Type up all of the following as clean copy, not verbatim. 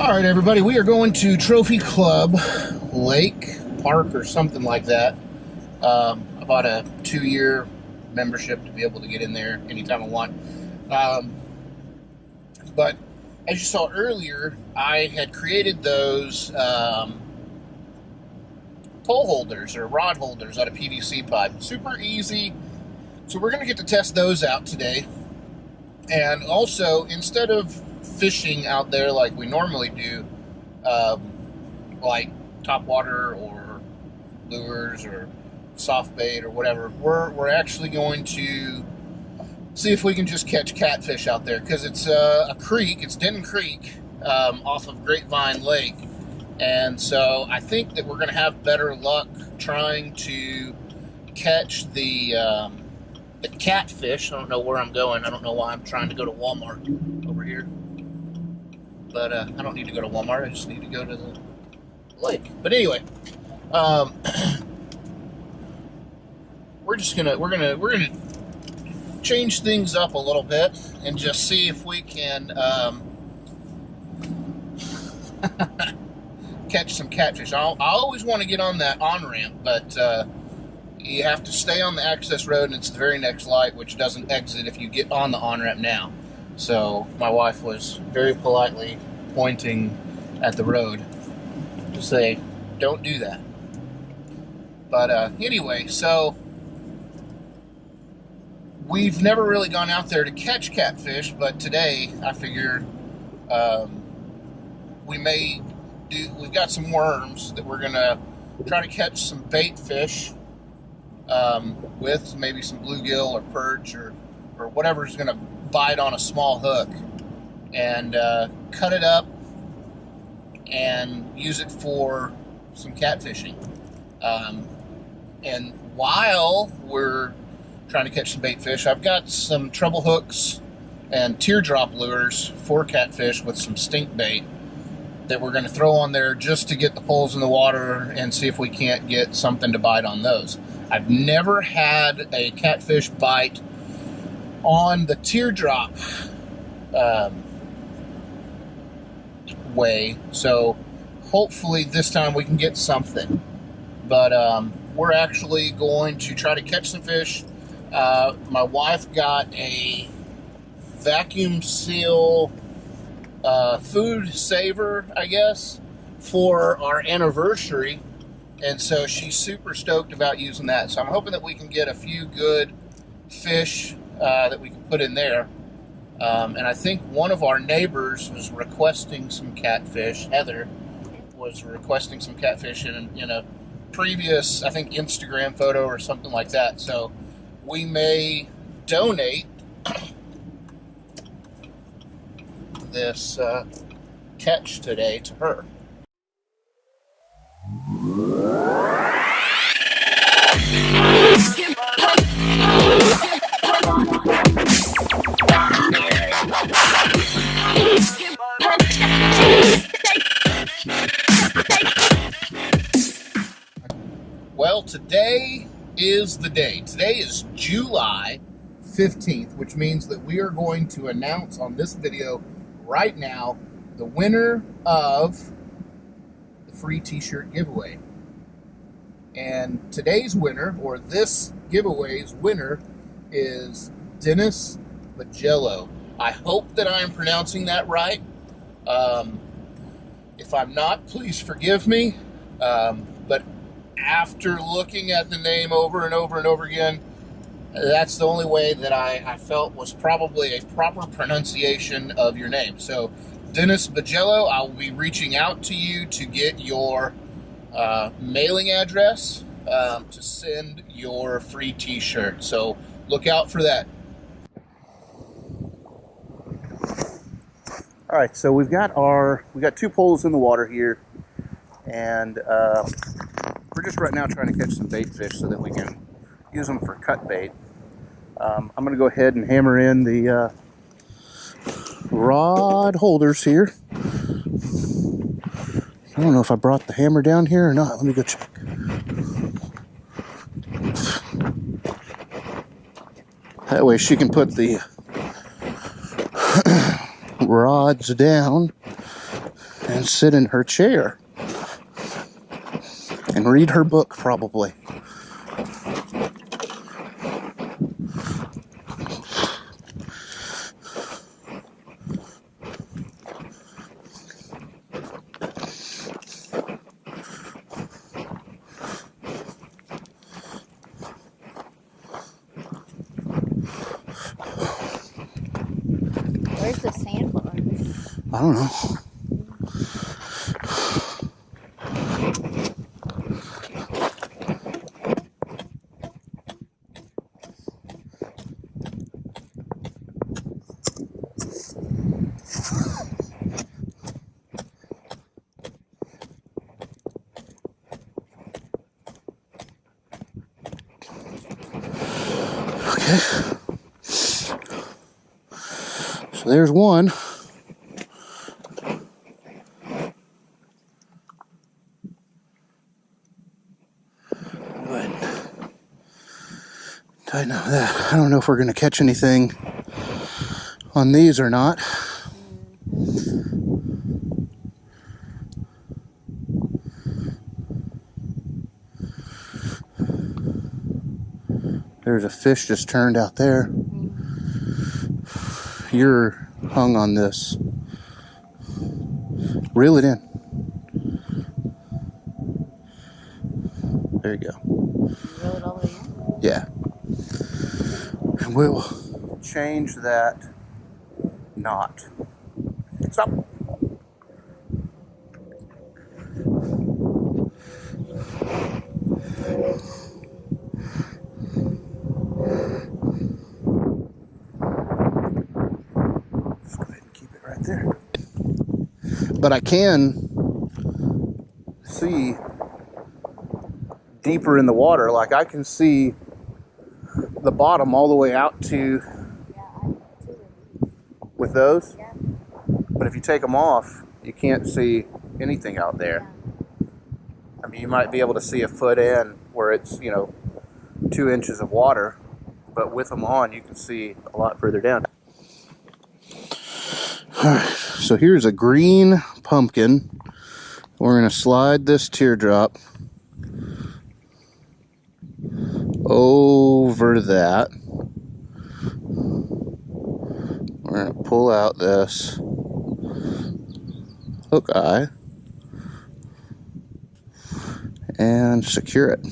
All right, everybody, we are going to Trophy Club Lake Park or something like that. I bought a 2-year membership to be able to get in there anytime I want. But as you saw earlier, I had created those pole holders or rod holders out of PVC pipe. Super easy. So we're going to get to test those out today. And also, instead of fishing out there like we normally do, like topwater or lures or soft bait or whatever, we're actually going to see if we can just catch catfish out there, because it's a creek, it's Denton Creek, off of Grapevine Lake, and so I think that we're going to have better luck trying to catch the catfish. I don't know where I'm going. I don't know why I'm trying to go to Walmart over here, but I don't need to go to Walmart. I just need to go to the lake. But anyway, we're gonna change things up a little bit and just see if we can catch some catfish. I always want to get on that on-ramp, but you have to stay on the access road, and it's the very next light, which doesn't exit if you get on the on-ramp now. So my wife was very politely pointing at the road to say, don't do that. But anyway, so we've never really gone out there to catch catfish, but today I figured we've got some worms that we're gonna try to catch some bait fish with maybe some bluegill or perch or whatever's gonna bite on a small hook, and cut it up and use it for some catfishing. And while we're trying to catch some bait fish, I've got some treble hooks and teardrop lures for catfish with some stink bait that we're going to throw on there just to get the poles in the water and see if we can't get something to bite on those. I've never had a catfish bite on the teardrop way, so hopefully this time we can get something. But we're actually going to try to catch some fish. My wife got a vacuum seal food saver, I guess, for our anniversary, and so she's super stoked about using that. So I'm hoping that we can get a few good fish that we can put in there. And I think one of our neighbors was requesting some catfish. Heather was requesting some catfish in a previous, I think, Instagram photo or something like that. So we may donate this catch today to her. Well, today is the day. Today is July 15th, which means that we are going to announce on this video right now the winner of the free t-shirt giveaway. And today's winner, or this giveaway's winner, is Dennis Magello. I hope that I am pronouncing that right. If I'm not, please forgive me. But after looking at the name over and over and over again, that's the only way that I felt was probably a proper pronunciation of your name. So, Dennis Magello, I will be reaching out to you to get your mailing address to send your free t-shirt. So, look out for that. All right, so we got 2 poles in the water here, and we're just right now trying to catch some bait fish so that we can use them for cut bait. I'm going to go ahead and hammer in the rod holders here. I don't know if I brought the hammer down here or not. Let me go check. That way she can put the rods down and sit in her chair and read her book, probably. Where's the sandbar? I don't know. Okay. So there's one. Tighten up that. I don't know if we're going to catch anything on these or not. There's a fish just turned out there. You're hung on this. Reel it in. There you go. Reel it all the way in? Yeah. And we'll change that knot. Stop. Just go ahead and keep it right there. But I can see deeper in the water. Like I can see the bottom all the way out to with those. Yeah. But if you take them off, you can't see anything out there. I mean, you might be able to see a foot in where it's, 2 inches of water, but with them on, you can see a lot further down. All right, so here's a green pumpkin. We're going to slide this teardrop over that. We're going to pull out this hook eye and secure it.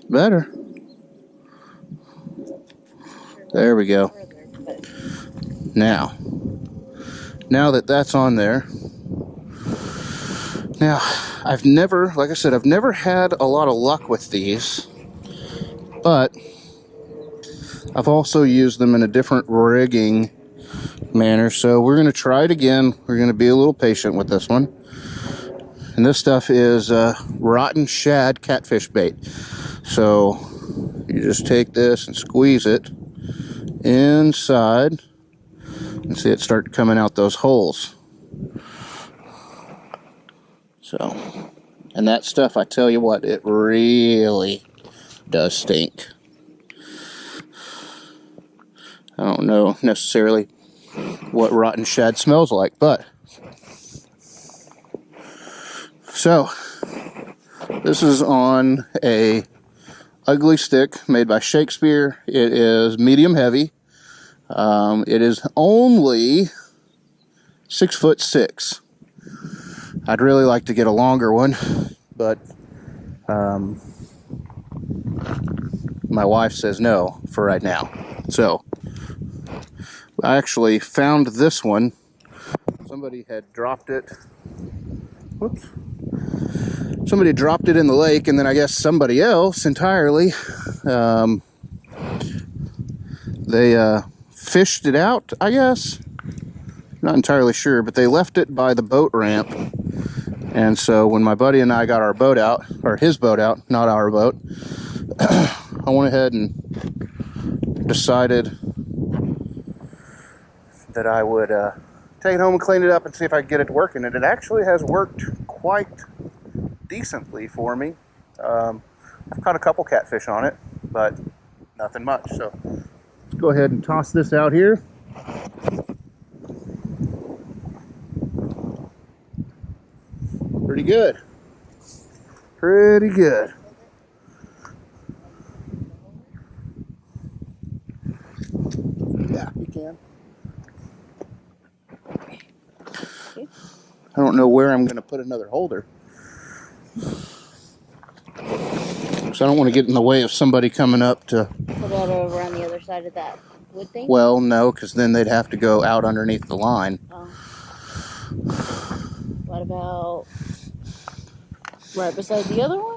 Better. There we go. Now that that's on there, now I've never, like I said, I've never had a lot of luck with these, but I've also used them in a different rigging manner. So we're going to try it again. We're going to be a little patient with this one. And this stuff is rotten shad catfish bait. So you just take this and squeeze it inside and see it start coming out those holes. So, and that stuff, I tell you what, it really does stink. I don't know necessarily what rotten shad smells like, but so this is on a Oakley stick made by Shakespeare. It is medium heavy. It is only 6'6". I'd really like to get a longer one, but my wife says no for right now. So I actually found this one. Somebody had dropped it. Whoops. Somebody dropped it in the lake, and then I guess somebody else entirely, they fished it out, I guess. Not entirely sure, but they left it by the boat ramp. And so when my buddy and I got our boat out, or his boat out, not our boat, I went ahead and decided that I would take it home and clean it up and see if I can get it working. And it actually has worked quite decently for me. I've caught a couple catfish on it, but nothing much. So let's go ahead and toss this out here. Pretty good. Pretty good. Yeah, you can. I don't know where I'm going to put another holder. So I don't want to get in the way of somebody coming up to... Put it over on the other side of that wood thing? Well, no, because then they'd have to go out underneath the line. Oh. What about right beside the other one?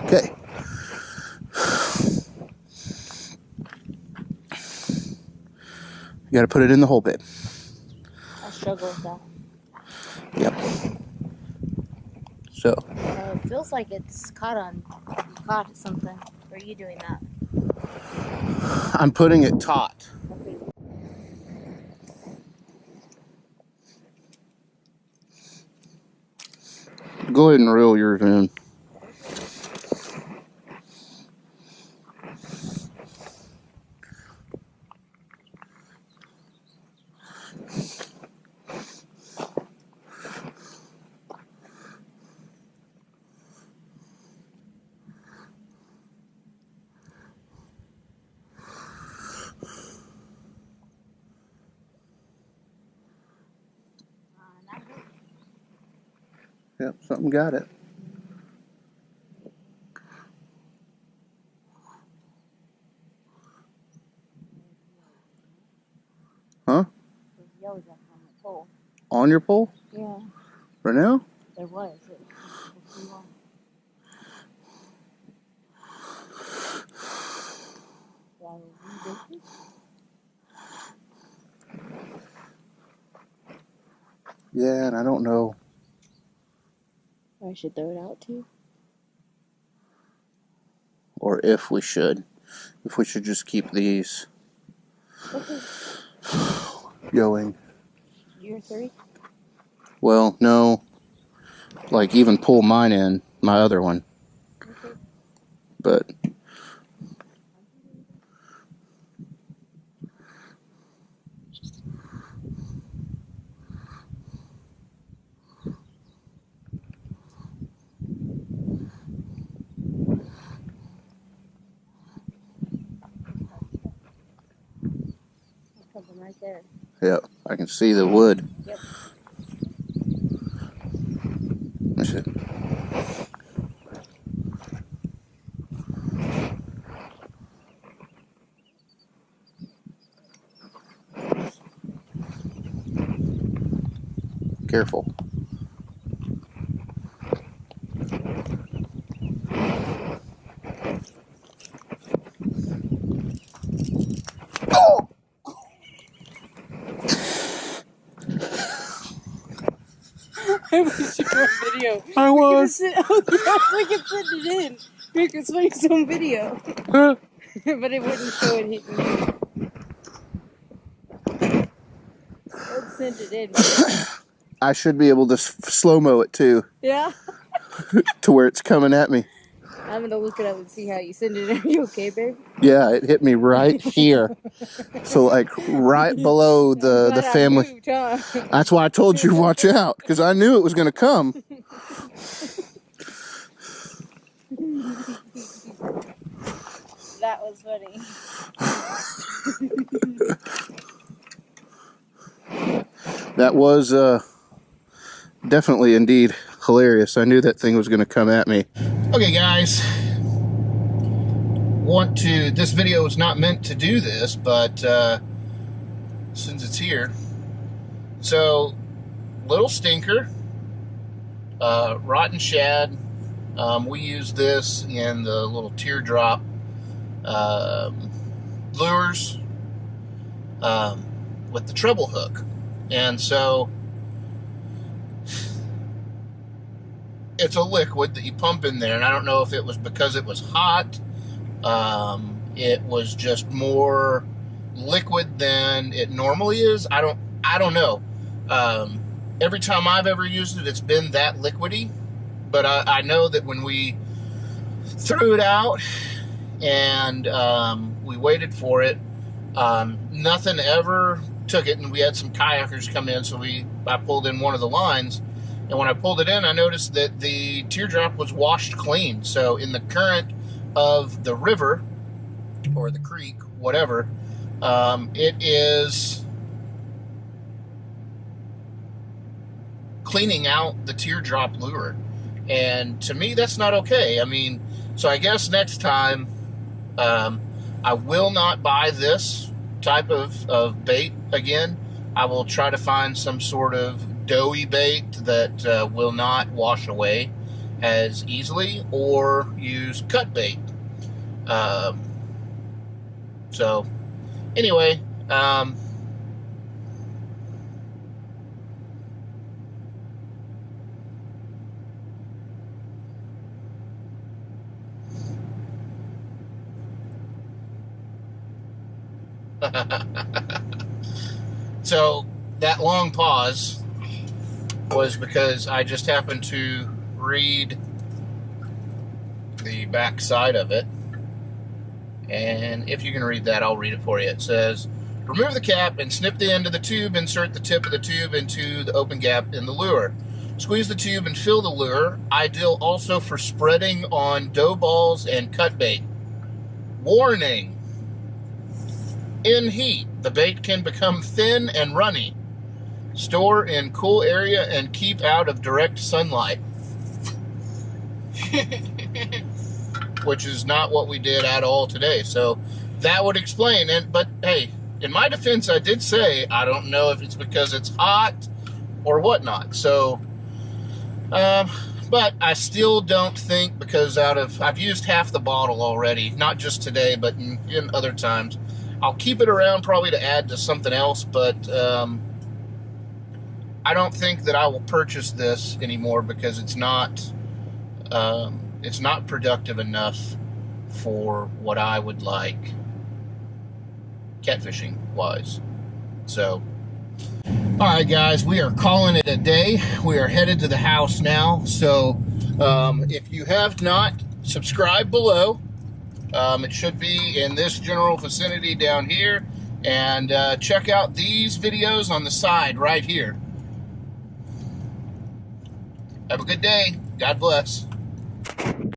Okay. You got to put it in the hole, babe. I struggle with that. Yep. So. It feels like it's caught something. Or are you doing that? I'm putting it taut. Okay. Go ahead and reel yours in. Yep, something got it. Huh? Yellow's up on the pole. On your pole? Yeah. Right now? There was. Yeah, and I don't know. I should throw it out too. Or if we should. If we should just keep these going. Year 3? Well, no. Like even pull mine in, my other one. Okay. But Something right there. yep, I can see the wood. Yep. That's it. Careful. Oh! I wish you were on video. I was. Oh, yeah, I could send it in. We could make some video. But it wouldn't show it hitting you. Let's send it in. I should be able to slow-mo it too. Yeah? To where it's coming at me. I'm gonna look it up and see how you send it in. Are you okay, babe? Yeah, it hit me right here. So like right below the family. Moved, huh? That's why I told you watch out, because I knew it was going to come. That was funny. That was definitely indeed hilarious. I knew that thing was going to come at me. Okay, guys. This video was not meant to do this, but since it's here. So, little stinker, rotten shad. We use this in the little teardrop lures. with the treble hook. And so it's a liquid that you pump in there, and I don't know if it was because it was hot, it was just more liquid than it normally is. I don't know. Every time I've ever used it, it's been that liquidy, but I know that when we threw it out and we waited for it, nothing ever took it, and we had some kayakers come in, so I pulled in one of the lines, and when I pulled it in, I noticed that the teardrop was washed clean. So in the current of the river or the creek, whatever, it is cleaning out the teardrop lure, and to me that's not okay. I mean, so I guess next time I will not buy this type of bait again. I will try to find some sort of doughy bait that will not wash away as easily, or use cut bait. So anyway, so that long pause was because I just happened to read the back side of it, and if you can read that, I'll read it for you. It says, remove the cap and snip the end of the tube, insert the tip of the tube into the open gap in the lure. Squeeze the tube and fill the lure. Ideal also for spreading on dough balls and cut bait. Warning! In heat, the bait can become thin and runny. Store in cool area and keep out of direct sunlight. Which is not what we did at all today. So that would explain it. But hey, in my defense, I did say I don't know if it's because it's hot or whatnot. So, but I still don't think, because I've used half the bottle already, not just today, but in other times. I'll keep it around probably to add to something else, but I don't think that I will purchase this anymore, because it's not productive enough for what I would like catfishing wise. So, alright guys, we are calling it a day. We are headed to the house now. So if you have not, subscribe below. It should be in this general vicinity down here, and check out these videos on the side right here. Have a good day. God bless.